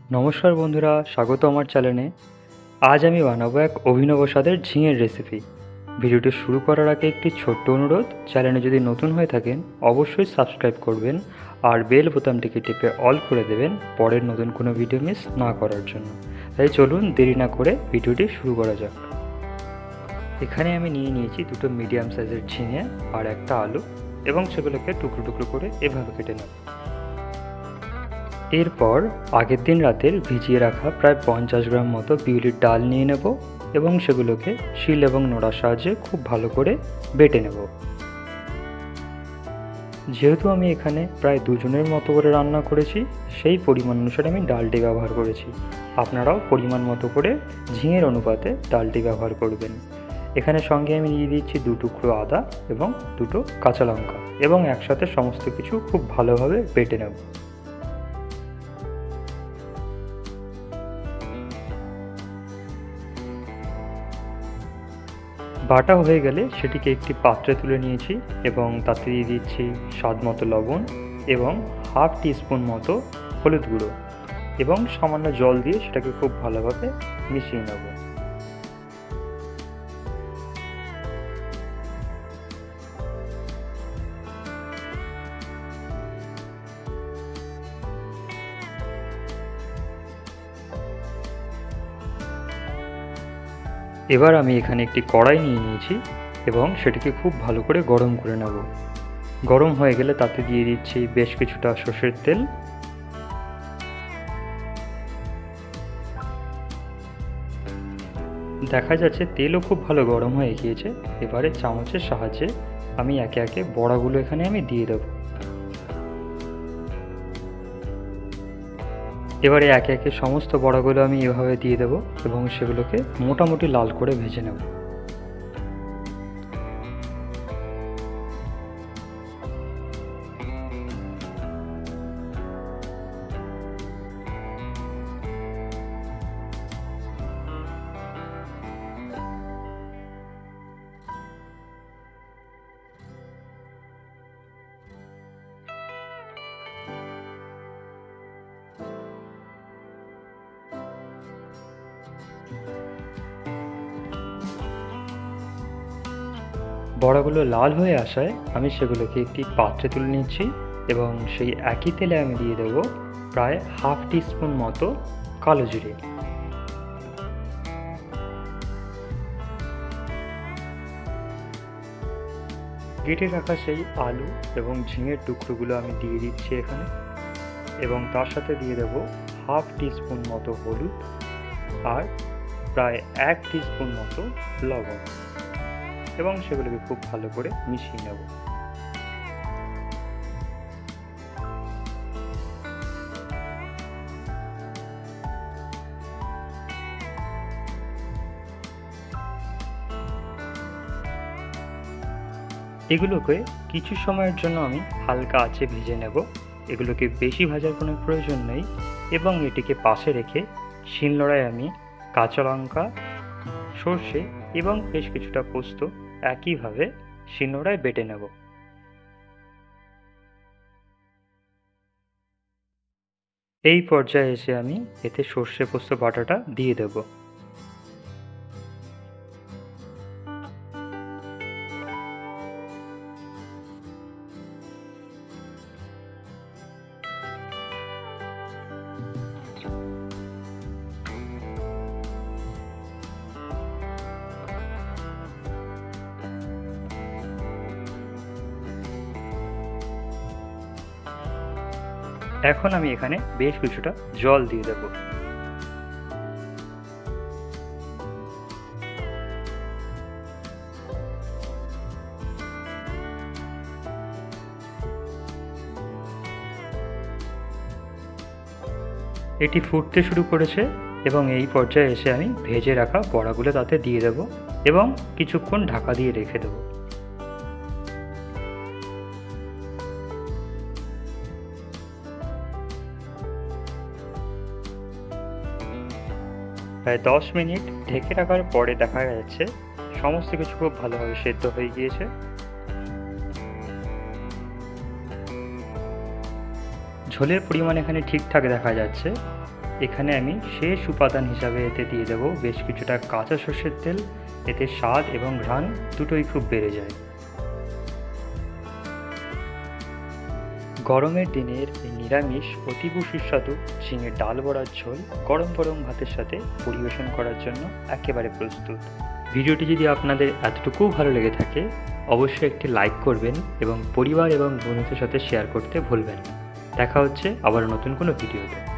নমস্কার বন্ধুরা, স্বাগত আমার চ্যানেলে। আজ আমি বানাবো এক অভিনব স্বাদের ঝিঙের রেসিপি। ভিডিওটি শুরু করার আগে একটি ছোট্ট অনুরোধ, চ্যানেলে যদি নতুন হয়ে থাকেন অবশ্যই সাবস্ক্রাইব করবেন আর বেল বোতামটিকে টিপে অল করে দেবেন পরের নতুন কোনো ভিডিও মিস না করার জন্য। তাই চলুন দেরি না করে ভিডিওটি শুরু করা যাক। এখানে আমি নিয়ে নিয়েছি দুটো মিডিয়াম সাইজের ঝিঙে আর একটা আলু, এবং সেগুলোকে টুকরো টুকরো করে এভাবে কেটে নেব। এরপর আগের দিন রাতের ভিজিয়ে রাখা প্রায় 50 গ্রাম মতো বিউলির ডাল নিয়ে নেব এবং সেগুলোকে শিল এবং নোড়ার সাহায্যে খুব ভালো করে বেটে নেব। যেহেতু আমি এখানে প্রায় দুজনের মতো করে রান্না করেছি, সেই পরিমাণ অনুসারে আমি ডালটি ব্যবহার করেছি। আপনারাও পরিমাণ মতো করে ঝিঙের অনুপাতে ডালটি ব্যবহার করবেন। এখানে সঙ্গে আমি নিয়ে দিচ্ছি 2 টুকরো আদা এবং 2টো কাঁচা লঙ্কা, এবং একসাথে সমস্ত কিছু খুব ভালোভাবে বেটে নেব। বাটা হয়ে গেলে সেটিকে একটি পাত্রে তুলে নিয়েছি এবং তাতে দিয়ে দিচ্ছি স্বাদ মতো লবণ এবং হাফ টিস্পুন মতো হলুদ গুঁড়ো, এবং সামান্য জল দিয়ে সেটাকে খুব ভালোভাবে মিশিয়ে নেব। এবার আমি এখানে একটি কড়াই নিয়ে নিয়েছি এবং সেটিকে খুব ভালো করে গরম করে নেব। গরম হয়ে গেলে তাতে দিয়ে দিচ্ছি বেশ কিছুটা সর্ষের তেল। দেখা যাচ্ছে তেলও খুব ভালো গরম হয়ে গিয়েছে। এবারে চামচের সাহায্যে আমি একে একে বড়াগুলো এখানে আমি দিয়ে দেব। এবারে একে একে সমস্ত বড়াগুলো আমি এভাবে দিয়ে দেব এবং সেগুলোকে মোটামুটি লাল করে ভেজে নেব। বড়াগুলো লাল হয়ে আসায় আমি সেগুলোকে একটি পাত্রে তুলে নিচ্ছি এবং সেই একই তেলে আমি দিয়ে দেবো প্রায় হাফ টিস্পুন মতো কালো জিরে। কেটে রাখা সেই আলু এবং ঝিঙের টুকরোগুলো আমি দিয়ে দিচ্ছি এখানে, এবং তার সাথে দিয়ে দেবো হাফ টিস্পুন মতো হলুদ আর প্রায় 1 টিস্পুন মতো লবণ, এবং সেগুলোকে খুব ভালো করে মিশিয়ে নেব। এগুলোকে কিছু সময়ের জন্য আমি হালকা আঁচে ভেজে নেব। এগুলোকে বেশি ভাজার কোনো প্রয়োজন নেই, এবং এটিকে পাশে রেখে শিলনোড়ায় আমি কাঁচা লঙ্কা, সর্ষে এবং বেশ কিছুটা পোস্ত একইভাবে শিলনোড়ায় বেটে নেব। এই পর্যায়ে এসে আমি এতে সর্ষে পোস্ত বাটাটা দিয়ে দেব। এখন আমি এখানে বেশ কিছুটা জল দিয়ে দেব। এটি ফুটতে শুরু করেছে এবং এই পর্যায়ে এসে আমি ভেজে রাখা বড়াগুলো তাতে দিয়ে দেব এবং কিছুক্ষণ ঢাকা দিয়ে রেখে দেব। প্রায় 10 মিনিট ঢেকে রাখার পরে দেখা যাচ্ছে সমস্ত কিছু খুব ভালোভাবে সেদ্ধ হয়ে গিয়েছে। ঝোলের পরিমাণ এখানে ঠিকঠাক দেখা যাচ্ছে। এখানে আমি শেষ উপাদান হিসাবে এতে দিয়ে দেবো বেশ কিছুটা কাঁচা সর্ষের তেল। এতে স্বাদ এবং ঘ্রাণ দুটোই খুব বেড়ে যায়। গরমের দিনের এই নিরামিষ অতীব সুস্বাদু ঝিঙের ডাল বড়ার ঝোল গরম গরম ভাতের সাথে পরিবেশন করার জন্য একেবারে প্রস্তুত। ভিডিওটি যদি আপনাদের এতটুকুও ভালো লেগে থাকে অবশ্যই একটি লাইক করবেন এবং পরিবার এবং বন্ধুদের সাথে শেয়ার করতে ভুলবেন না। দেখা হচ্ছে আবার নতুন কোনো ভিডিওতে।